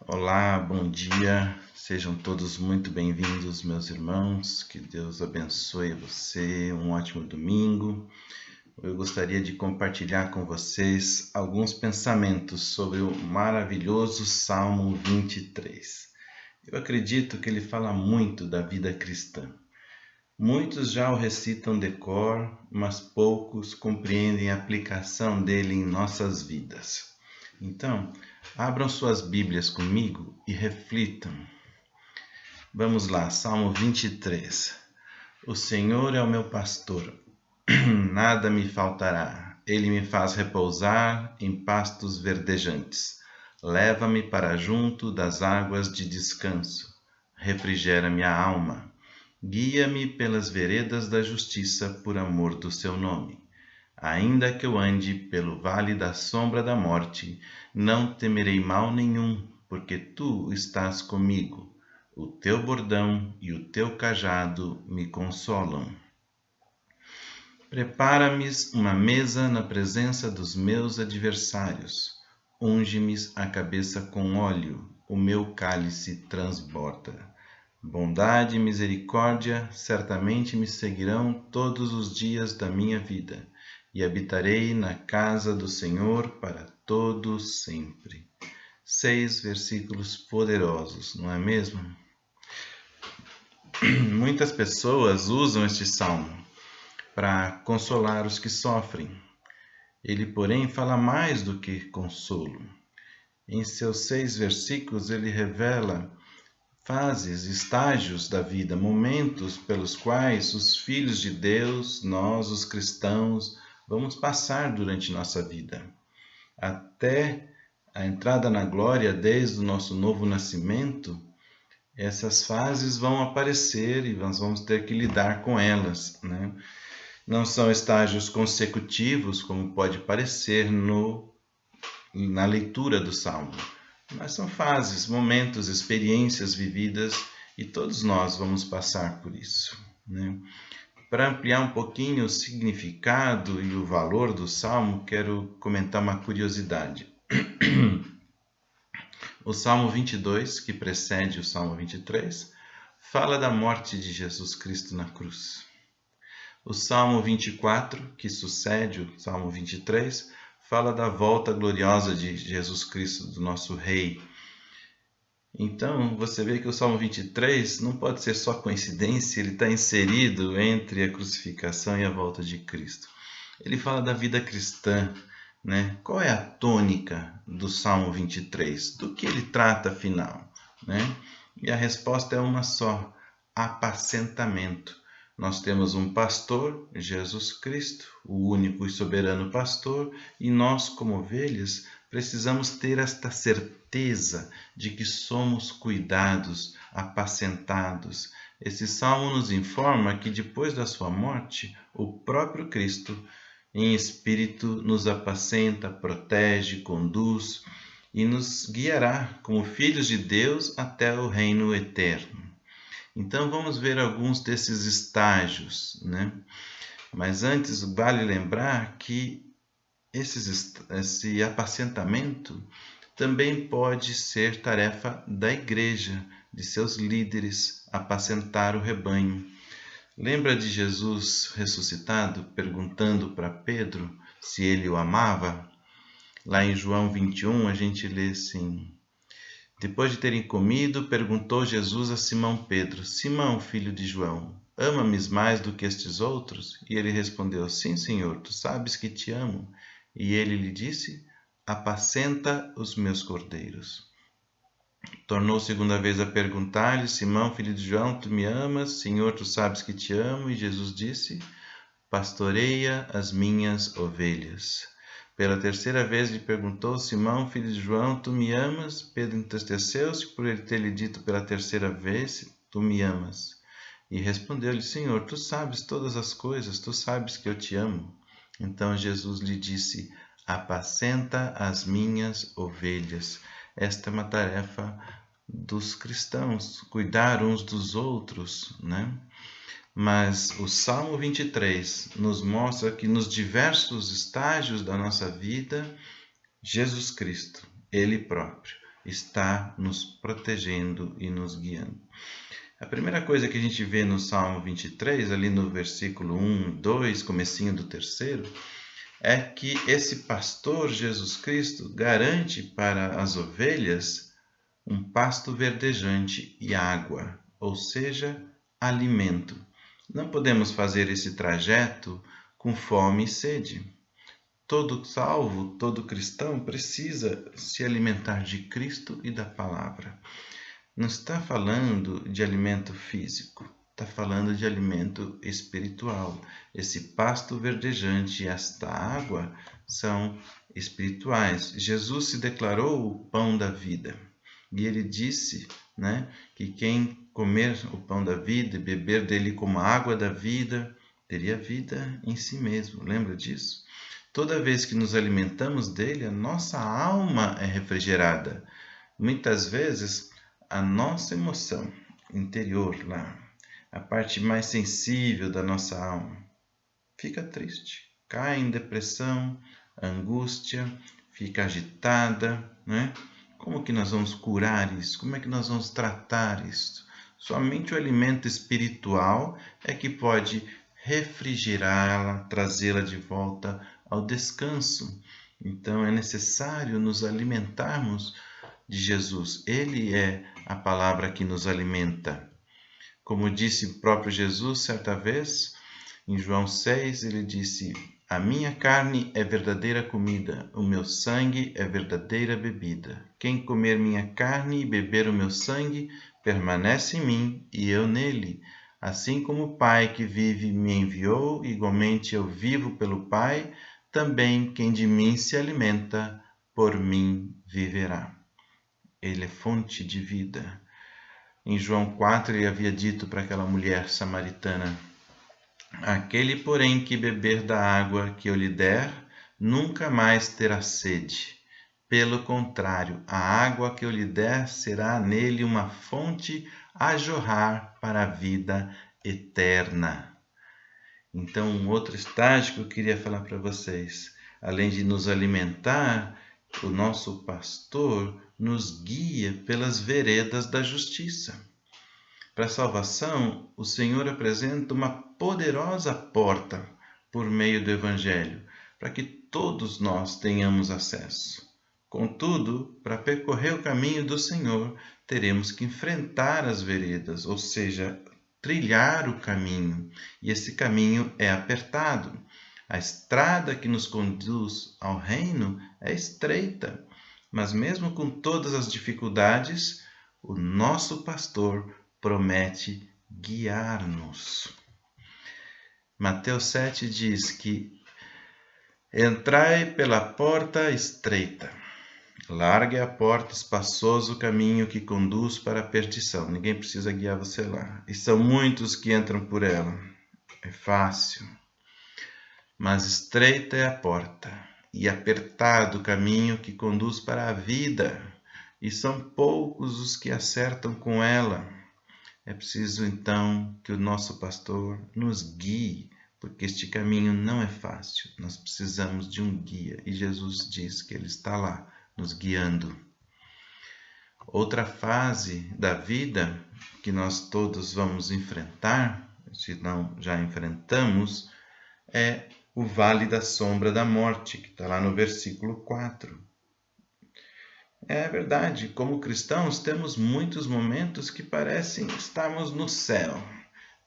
Olá, bom dia, sejam todos muito bem-vindos, meus irmãos, que Deus abençoe você, um ótimo domingo. Eu gostaria de compartilhar com vocês alguns pensamentos sobre o maravilhoso Salmo 23. Eu acredito que ele fala muito da vida cristã. Muitos já o recitam de cor, mas poucos compreendem a aplicação dele em nossas vidas. Então, abram suas Bíblias comigo e reflitam. Vamos lá, Salmo 23. O Senhor é o meu pastor, nada me faltará. Ele me faz repousar em pastos verdejantes. Leva-me para junto das águas de descanso. Refrigera minha alma. Guia-me pelas veredas da justiça por amor do seu nome. Ainda que eu ande pelo vale da sombra da morte, não temerei mal nenhum, porque tu estás comigo. O teu bordão e o teu cajado me consolam. Prepara-me uma mesa na presença dos meus adversários. Unge-me a cabeça com óleo, o meu cálice transborda. Bondade e misericórdia certamente me seguirão todos os dias da minha vida, e habitarei na casa do Senhor para todo sempre. 6 versículos poderosos, não é mesmo? Muitas pessoas usam este salmo para consolar os que sofrem. Ele, porém, fala mais do que consolo. Em seus 6 versículos, ele revela fases, estágios da vida, momentos pelos quais os filhos de Deus, nós, os cristãos, vamos passar durante nossa vida. Até a entrada na glória, desde o nosso novo nascimento, essas fases vão aparecer e nós vamos ter que lidar com elas, né? Não são estágios consecutivos, como pode parecer na leitura do Salmo. Mas são fases, momentos, experiências vividas e todos nós vamos passar por isso, né? Para ampliar um pouquinho o significado e o valor do Salmo, quero comentar uma curiosidade. O Salmo 22, que precede o Salmo 23, fala da morte de Jesus Cristo na cruz. O Salmo 24, que sucede o Salmo 23, fala da volta gloriosa de Jesus Cristo, do nosso Rei. Então, você vê que o Salmo 23 não pode ser só coincidência, ele está inserido entre a crucificação e a volta de Cristo. Ele fala da vida cristã, né? Qual é a tônica do Salmo 23? Do que ele trata, afinal, né? E a resposta é uma só: apacentamento. Nós temos um pastor, Jesus Cristo, o único e soberano pastor, e nós, como ovelhas, precisamos ter esta certeza de que somos cuidados, apacentados. Esse salmo nos informa que depois da sua morte, o próprio Cristo, em espírito, nos apacenta, protege, conduz e nos guiará como filhos de Deus até o reino eterno. Então vamos ver alguns desses estágios, né? Mas antes vale lembrar que esse apacentamento também pode ser tarefa da igreja, de seus líderes, apacentar o rebanho. Lembra de Jesus ressuscitado perguntando para Pedro se ele o amava? Lá em João 21 a gente lê assim: depois de terem comido, perguntou Jesus a Simão Pedro: Simão, filho de João, ama-me mais do que estes outros? E ele respondeu: sim, Senhor, tu sabes que te amo. E ele lhe disse: apacenta os meus cordeiros. Tornou segunda vez a perguntar-lhe: Simão, filho de João, tu me amas? Senhor, tu sabes que te amo. E Jesus disse: pastoreia as minhas ovelhas. Pela terceira vez lhe perguntou: Simão, filho de João, tu me amas? Pedro entristeceu-se por ele ter lhe dito pela terceira vez: tu me amas. E respondeu-lhe: Senhor, tu sabes todas as coisas, tu sabes que eu te amo. Então Jesus lhe disse: apacenta as minhas ovelhas. Esta é uma tarefa dos cristãos, cuidar uns dos outros, né? Mas o Salmo 23 nos mostra que nos diversos estágios da nossa vida, Jesus Cristo, Ele próprio, está nos protegendo e nos guiando. A primeira coisa que a gente vê no Salmo 23, ali no versículo 1, 2, comecinho do 3º, é que esse pastor Jesus Cristo garante para as ovelhas um pasto verdejante e água, ou seja, alimento. Não podemos fazer esse trajeto com fome e sede. Todo salvo, todo cristão precisa se alimentar de Cristo e da palavra. Não está falando de alimento físico, está falando de alimento espiritual. Esse pasto verdejante e esta água são espirituais. Jesus se declarou o pão da vida. E ele disse, né, que quem comer o pão da vida e beber dele como a água da vida, teria vida em si mesmo. Lembra disso? Toda vez que nos alimentamos dele, a nossa alma é refrigerada. Muitas vezes, a nossa emoção interior lá, a parte mais sensível da nossa alma, fica triste, cai em depressão, angústia, fica agitada, né? Como que nós vamos curar isso? Como é que nós vamos tratar isso? Somente o alimento espiritual é que pode refrigerá-la, trazê-la de volta ao descanso. Então é necessário nos alimentarmos de Jesus. Ele é a palavra que nos alimenta. Como disse o próprio Jesus certa vez, em João 6, ele disse: a minha carne é verdadeira comida, o meu sangue é verdadeira bebida. Quem comer minha carne e beber o meu sangue, permanece em mim e eu nele. Assim como o Pai que vive me enviou, igualmente eu vivo pelo Pai, também quem de mim se alimenta, por mim viverá. Ele é fonte de vida. Em João 4, ele havia dito para aquela mulher samaritana: aquele, porém, que beber da água que eu lhe der, nunca mais terá sede. Pelo contrário, a água que eu lhe der será nele uma fonte a jorrar para a vida eterna. Então, um outro estágio que eu queria falar para vocês, além de nos alimentar, o nosso pastor nos guia pelas veredas da justiça. Para a salvação, o Senhor apresenta uma poderosa porta por meio do Evangelho, para que todos nós tenhamos acesso. Contudo, para percorrer o caminho do Senhor, teremos que enfrentar as veredas, ou seja, trilhar o caminho. E esse caminho é apertado. A estrada que nos conduz ao reino é estreita, mas mesmo com todas as dificuldades, o nosso pastor promete guiar-nos. Mateus 7 diz que entrai pela porta estreita, larga é a porta, espaçoso o caminho que conduz para a perdição. Ninguém precisa guiar você lá. E são muitos que entram por ela. É fácil. Mas estreita é a porta e apertado o caminho que conduz para a vida. E são poucos os que acertam com ela. É preciso, então, que o nosso pastor nos guie, porque este caminho não é fácil. Nós precisamos de um guia e Jesus diz que ele está lá, nos guiando. Outra fase da vida que nós todos vamos enfrentar, se não já enfrentamos, é o vale da sombra da morte, que está lá no versículo 4. É verdade, como cristãos temos muitos momentos que parecem estarmos no céu.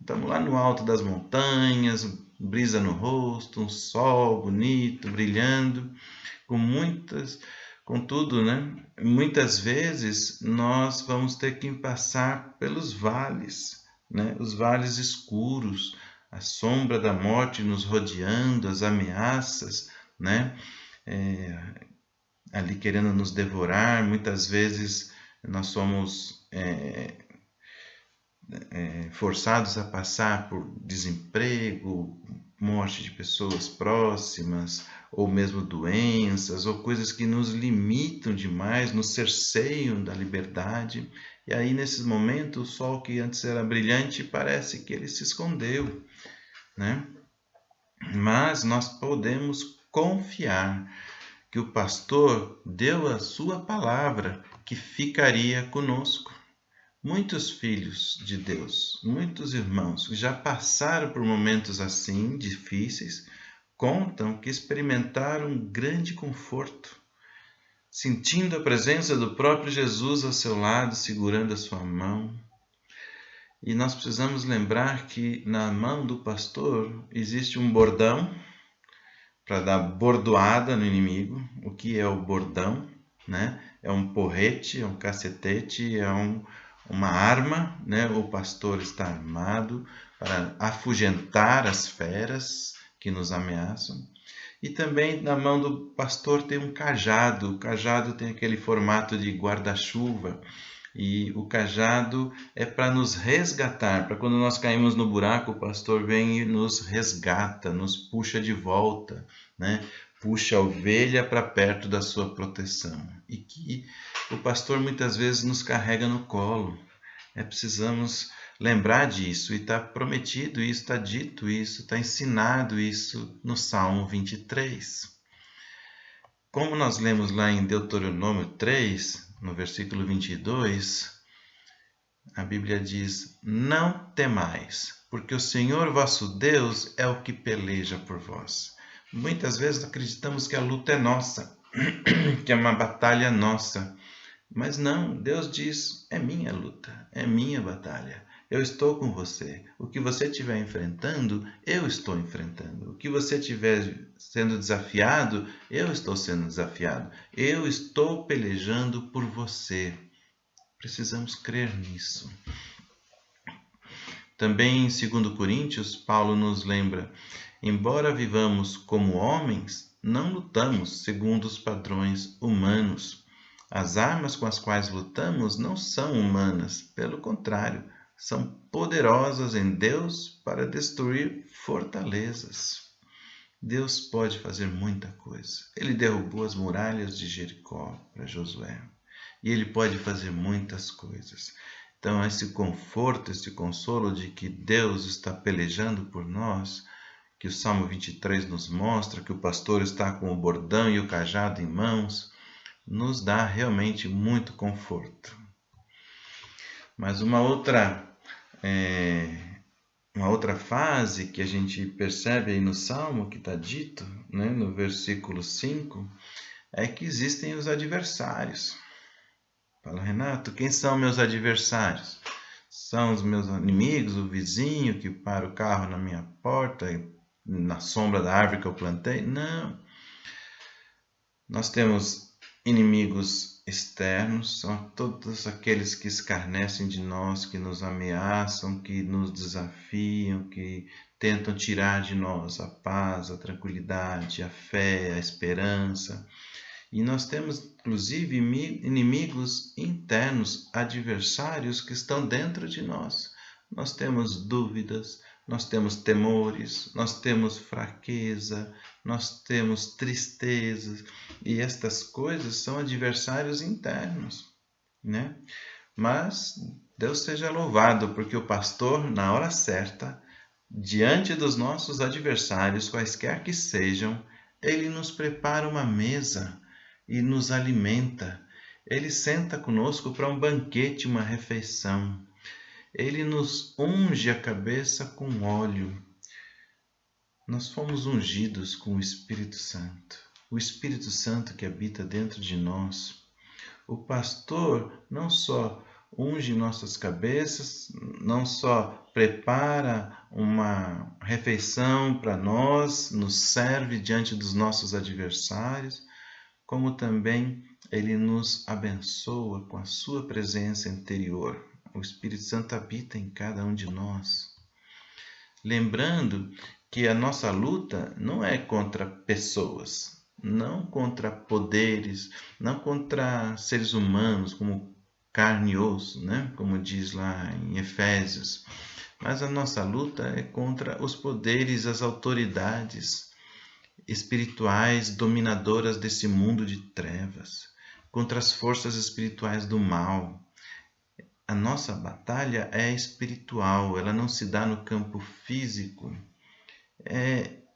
Estamos lá no alto das montanhas, brisa no rosto, um sol bonito, brilhando, com tudo, né? Muitas vezes nós vamos ter que passar pelos vales, né? Os vales escuros, a sombra da morte nos rodeando, as ameaças, né? Ali querendo nos devorar. Muitas vezes nós somos forçados a passar por desemprego, morte de pessoas próximas, ou mesmo doenças, ou coisas que nos limitam demais, nos cerceiam da liberdade. E aí, nesses momentos, o sol que antes era brilhante parece que ele se escondeu, né? Mas nós podemos confiar que o pastor deu a sua palavra que ficaria conosco. Muitos filhos de Deus, muitos irmãos que já passaram por momentos assim, difíceis, contam que experimentaram um grande conforto, sentindo a presença do próprio Jesus ao seu lado, segurando a sua mão. E nós precisamos lembrar que na mão do pastor existe um bordão para dar bordoada no inimigo. O que é o bordão? Né? É um porrete, é um cacetete, é uma arma, né? O pastor está armado para afugentar as feras que nos ameaçam. E também na mão do pastor tem um cajado. O cajado tem aquele formato de guarda-chuva. E o cajado é para nos resgatar, para quando nós caímos no buraco, o pastor vem e nos resgata, nos puxa de volta, né? Puxa a ovelha para perto da sua proteção. E que o pastor muitas vezes nos carrega no colo. Precisamos lembrar disso, e está prometido isso, está dito isso, está ensinado isso no Salmo 23. Como nós lemos lá em Deuteronômio 3, no versículo 22, a Bíblia diz: não temais, porque o Senhor vosso Deus é o que peleja por vós. Muitas vezes acreditamos que a luta é nossa, que é uma batalha nossa. Mas não, Deus diz: é minha luta, é minha batalha. Eu estou com você. O que você estiver enfrentando, eu estou enfrentando. O que você estiver sendo desafiado, eu estou sendo desafiado. Eu estou pelejando por você. Precisamos crer nisso. Também em 2 Coríntios, Paulo nos lembra: embora vivamos como homens, não lutamos segundo os padrões humanos. As armas com as quais lutamos não são humanas, pelo contrário, são poderosas em Deus para destruir fortalezas. Deus pode fazer muita coisa. Ele derrubou as muralhas de Jericó para Josué. E ele pode fazer muitas coisas. Então, esse conforto, esse consolo de que Deus está pelejando por nós, que o Salmo 23 nos mostra, que o pastor está com o bordão e o cajado em mãos, nos dá realmente muito conforto. Mas uma outra fase que a gente percebe aí no Salmo, que está dito, né, no versículo 5, é que existem os adversários. Fala: Renato, quem são meus adversários? São os meus inimigos, o vizinho que para o carro na minha porta, na sombra da árvore que eu plantei? Não. Nós temos inimigos externos, são todos aqueles que escarnecem de nós, que nos ameaçam, que nos desafiam, que tentam tirar de nós a paz, a tranquilidade, a fé, a esperança. E nós temos, inclusive, inimigos internos, adversários que estão dentro de nós. Nós temos dúvidas, nós temos temores, nós temos fraqueza, nós temos tristezas, e estas coisas são adversários internos, né? Mas Deus seja louvado, porque o pastor, na hora certa, diante dos nossos adversários, quaisquer que sejam, ele nos prepara uma mesa e nos alimenta. Ele senta conosco para um banquete, uma refeição. Ele nos unge a cabeça com óleo. Nós fomos ungidos com o Espírito Santo. O Espírito Santo que habita dentro de nós. O pastor não só unge nossas cabeças, não só prepara uma refeição para nós, nos serve diante dos nossos adversários, como também ele nos abençoa com a sua presença interior. O Espírito Santo habita em cada um de nós. Lembrando que a nossa luta não é contra pessoas, não contra poderes, não contra seres humanos como carne e osso, né? Como diz lá em Efésios. Mas a nossa luta é contra os poderes, as autoridades espirituais dominadoras desse mundo de trevas, contra as forças espirituais do mal. A nossa batalha é espiritual, ela não se dá no campo físico.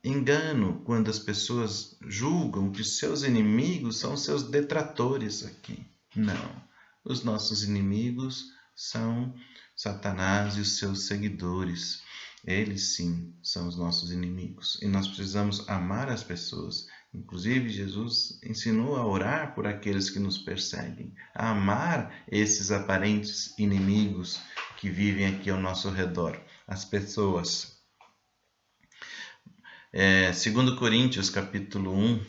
engano quando as pessoas julgam que os seus inimigos são seus detratores aqui. Não. Os nossos inimigos são Satanás e os seus seguidores. Eles sim são os nossos inimigos. E nós precisamos amar as pessoas. Inclusive, Jesus ensinou a orar por aqueles que nos perseguem, a amar esses aparentes inimigos que vivem aqui ao nosso redor, as pessoas. 2 Coríntios, capítulo 1,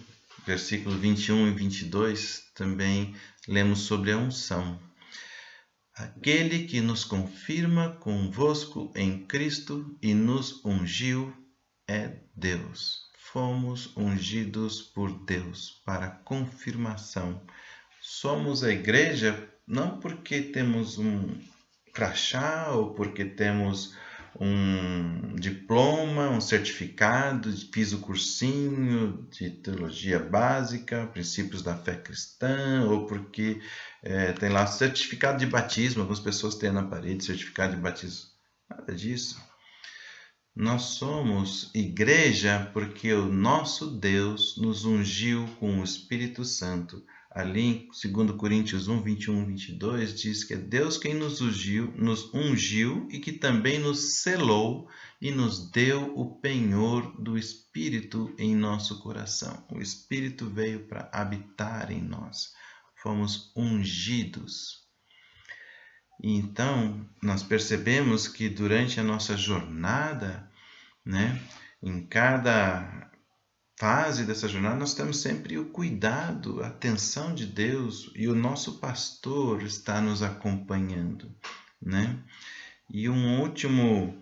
versículo 21 e 22, também lemos sobre a unção. Aquele que nos confirma convosco em Cristo e nos ungiu é Deus. Fomos ungidos por Deus para confirmação. Somos a igreja não porque temos um crachá ou porque temos um diploma, um certificado, fiz o cursinho de teologia básica, princípios da fé cristã, ou porque tem lá certificado de batismo, algumas pessoas têm na parede certificado de batismo. Nada disso. Nós somos igreja porque o nosso Deus nos ungiu com o Espírito Santo. Ali em 2 Coríntios 1, 21 e 22 diz que é Deus quem nos ungiu e que também nos selou e nos deu o penhor do Espírito em nosso coração. O Espírito veio para habitar em nós. Fomos ungidos. E então, nós percebemos que durante a nossa jornada, em cada fase dessa jornada, nós temos sempre o cuidado, a atenção de Deus, e o nosso pastor está nos acompanhando. E um último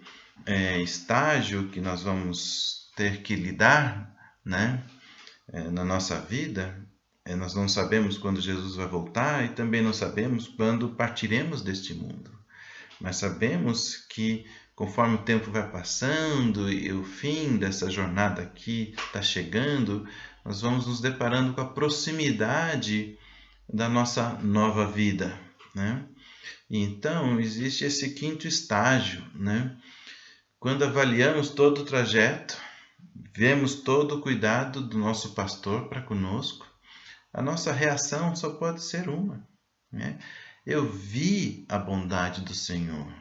estágio que nós vamos ter que lidar na nossa vida, nós não sabemos quando Jesus vai voltar e também não sabemos quando partiremos deste mundo. Mas sabemos que conforme o tempo vai passando e o fim dessa jornada aqui está chegando, nós vamos nos deparando com a proximidade da nossa nova vida. E então existe esse quinto estágio. Quando avaliamos todo o trajeto, vemos todo o cuidado do nosso pastor para conosco, a nossa reação só pode ser uma. Eu vi a bondade do Senhor,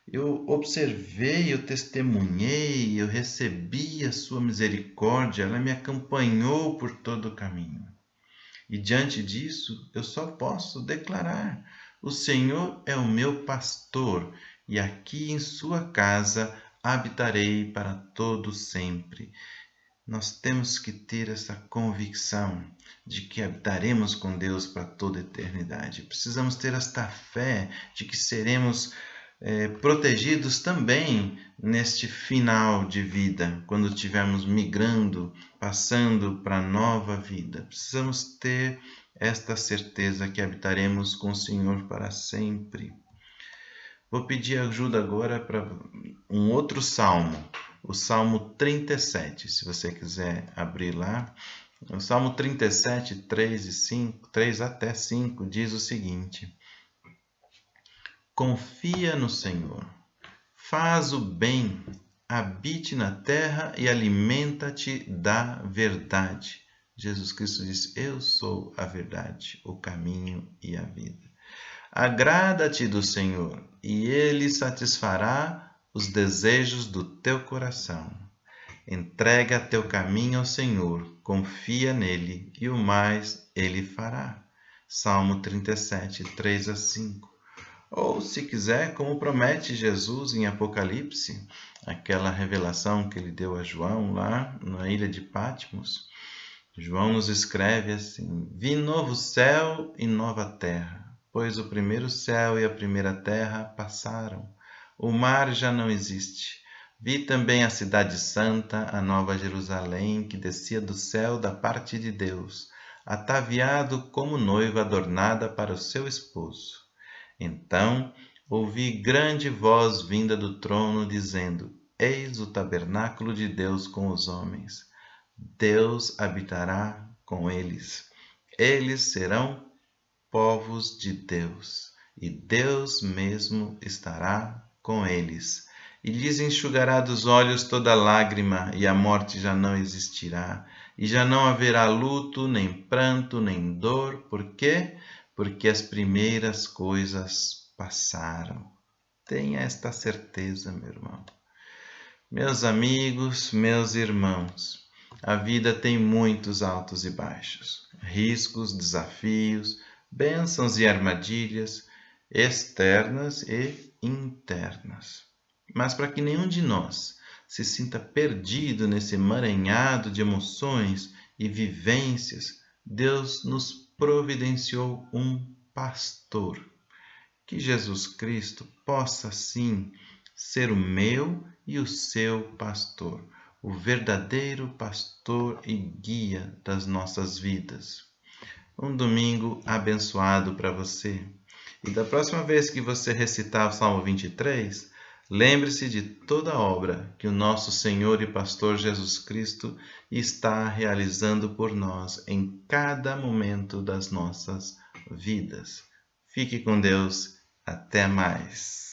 eu observei, eu testemunhei, eu recebi a sua misericórdia, ela me acompanhou por todo o caminho. E diante disso, eu só posso declarar: o Senhor é o meu pastor, e aqui em sua casa habitarei para todo sempre. Nós temos que ter essa convicção de que habitaremos com Deus para toda a eternidade. Precisamos ter esta fé de que seremos protegidos também neste final de vida, quando estivermos migrando, passando para a nova vida. Precisamos ter esta certeza que habitaremos com o Senhor para sempre. Vou pedir ajuda agora para um outro salmo, o Salmo 37, se você quiser abrir lá. O Salmo 37, 3 até 5, diz o seguinte: confia no Senhor, faz o bem, habite na terra e alimenta-te da verdade. Jesus Cristo diz: eu sou a verdade, o caminho e a vida. Agrada-te do Senhor, e Ele satisfará os desejos do teu coração. Entrega teu caminho ao Senhor, confia nele, e o mais Ele fará. Salmo 37, 3 a 5. Ou, se quiser, como promete Jesus em Apocalipse, aquela revelação que ele deu a João lá na ilha de Patmos. João nos escreve assim: vi novo céu e nova terra, pois o primeiro céu e a primeira terra passaram, o mar já não existe. Vi também a cidade santa, a nova Jerusalém, que descia do céu da parte de Deus, ataviado como noiva adornada para o seu esposo. Então ouvi grande voz vinda do trono, dizendo: eis o tabernáculo de Deus com os homens. Deus habitará com eles. Eles serão povos de Deus, e Deus mesmo estará com eles. e lhes enxugará dos olhos toda lágrima, e a morte já não existirá, e já não haverá luto, nem pranto, nem dor. Por quê? Porque as primeiras coisas passaram. Tenha esta certeza, meu irmão. Meus amigos, meus irmãos, a vida tem muitos altos e baixos, riscos, desafios, bênçãos e armadilhas, externas e internas. Mas para que nenhum de nós se sinta perdido nesse emaranhado de emoções e vivências, Deus nos providenciou um pastor. Que Jesus Cristo possa, sim, ser o meu e o seu pastor, o verdadeiro pastor e guia das nossas vidas. Um domingo abençoado para você. E da próxima vez que você recitar o Salmo 23, lembre-se de toda a obra que o nosso Senhor e Pastor Jesus Cristo está realizando por nós em cada momento das nossas vidas. Fique com Deus. Até mais.